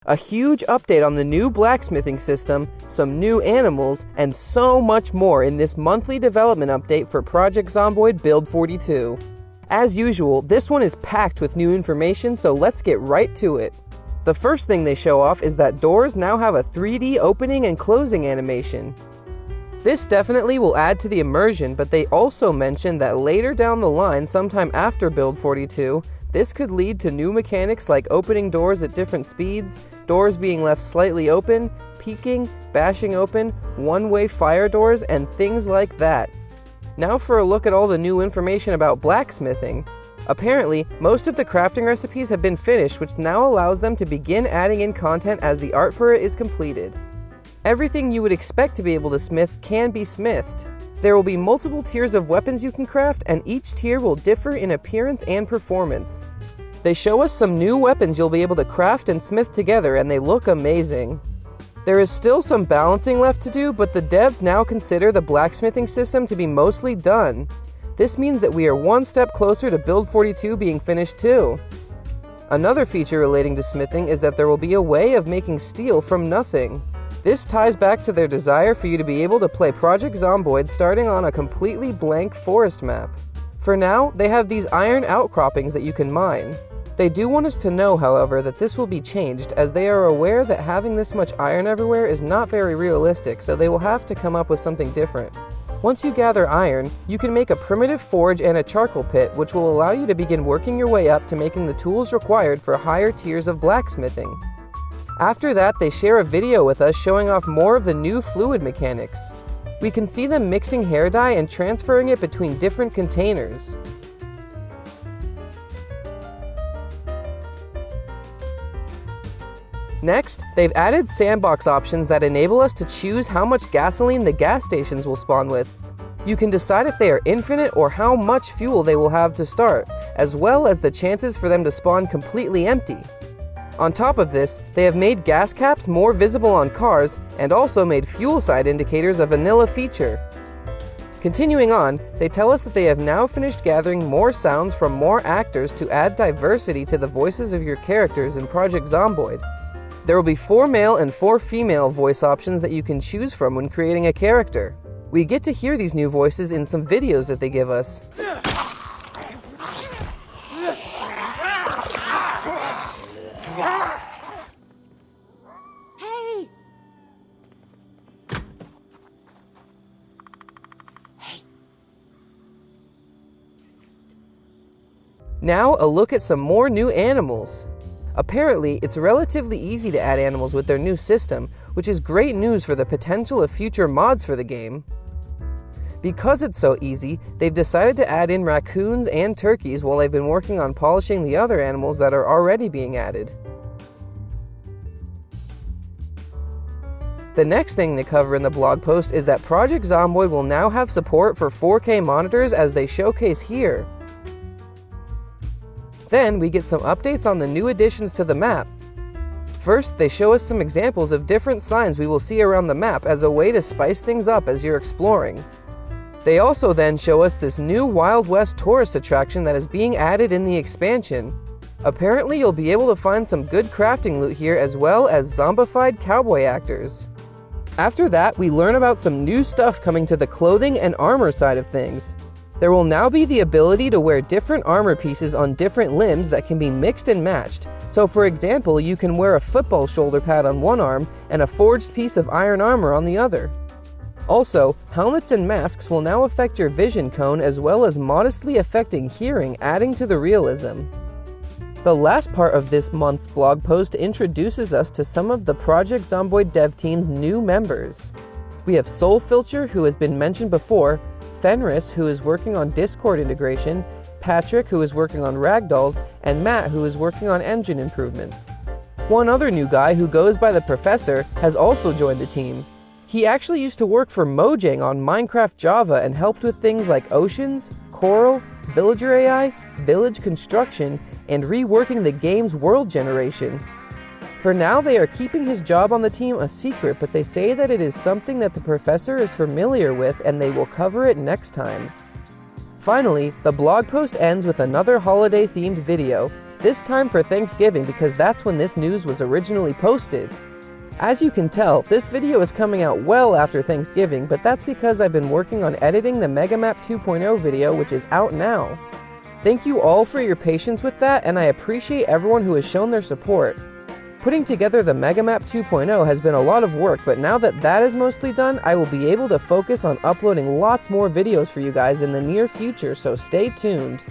a huge update on the new blacksmithing system, some new animals, and so much more in this monthly development update for Project Zomboid Build 42. As usual, this one is packed with new information, so let's get right to it. The first thing they show off is that doors now have a 3D opening and closing animation. This definitely will add to the immersion, but they also mention that later down the line, sometime after Build 42, this could lead to new mechanics like opening doors at different speeds, doors being left slightly open, peeking, bashing open, one-way fire doors, and things like that. Now for a look at all the new information about blacksmithing. Apparently, most of the crafting recipes have been finished, which now allows them to begin adding in content as the art for it is completed. Everything you would expect to be able to smith can be smithed. There will be multiple tiers of weapons you can craft, and each tier will differ in appearance and performance. They show us some new weapons you'll be able to craft and smith together, and they look amazing. There is still some balancing left to do, but the devs now consider the blacksmithing system to be mostly done. This means that we are one step closer to Build 42 being finished too. Another feature relating to smithing is that there will be a way of making steel from nothing. This ties back to their desire for you to be able to play Project Zomboid starting on a completely blank forest map. For now, they have these iron outcroppings that you can mine. They do want us to know, however, that this will be changed, as they are aware that having this much iron everywhere is not very realistic, so they will have to come up with something different. Once you gather iron, you can make a primitive forge and a charcoal pit, which will allow you to begin working your way up to making the tools required for higher tiers of blacksmithing. After that, they share a video with us showing off more of the new fluid mechanics. We can see them mixing hair dye and transferring it between different containers. Next, they've added sandbox options that enable us to choose how much gasoline the gas stations will spawn with. You can decide if they are infinite or how much fuel they will have to start, as well as the chances for them to spawn completely empty. On top of this, they have made gas caps more visible on cars and also made fuel side indicators a vanilla feature. Continuing on, they tell us that they have now finished gathering more sounds from more actors to add diversity to the voices of your characters in Project Zomboid. There will be 4 male and 4 female voice options that you can choose from when creating a character. We get to hear these new voices in some videos that they give us. Now, a look at some more new animals. Apparently, it's relatively easy to add animals with their new system, which is great news for the potential of future mods for the game. Because it's so easy, they've decided to add in raccoons and turkeys while they've been working on polishing the other animals that are already being added. The next thing they cover in the blog post is that Project Zomboid will now have support for 4K monitors, as they showcase here. Then we get some updates on the new additions to the map. First, they show us some examples of different signs we will see around the map as a way to spice things up as you're exploring. They also then show us this new Wild West tourist attraction that is being added in the expansion. Apparently, you'll be able to find some good crafting loot here, as well as zombified cowboy actors. After that, we learn about some new stuff coming to the clothing and armor side of things. There will now be the ability to wear different armor pieces on different limbs that can be mixed and matched. So for example, you can wear a football shoulder pad on one arm and a forged piece of iron armor on the other. Also, helmets and masks will now affect your vision cone, as well as modestly affecting hearing, adding to the realism. The last part of this month's blog post introduces us to some of the Project Zomboid dev team's new members. We have Soulfilcher, who has been mentioned before, Fenris, who is working on Discord integration, Patrick, who is working on ragdolls, and Matt, who is working on engine improvements. One other new guy, who goes by the Professor, has also joined the team. He actually used to work for Mojang on Minecraft Java and helped with things like oceans, coral, villager AI, village construction, and reworking the game's world generation. For now, they are keeping his job on the team a secret, but they say that it is something that the Professor is familiar with and they will cover it next time. Finally, the blog post ends with another holiday-themed video. this time for Thanksgiving because that's when this news was originally posted. As you can tell, this video is coming out well after Thanksgiving, but that's because I've been working on editing the Megamap 2.0 video, which is out now. Thank you all for your patience with that, and I appreciate everyone who has shown their support. Putting together the Megamap 2.0 has been a lot of work, but now that that is mostly done, I will be able to focus on uploading lots more videos for you guys in the near future, so stay tuned.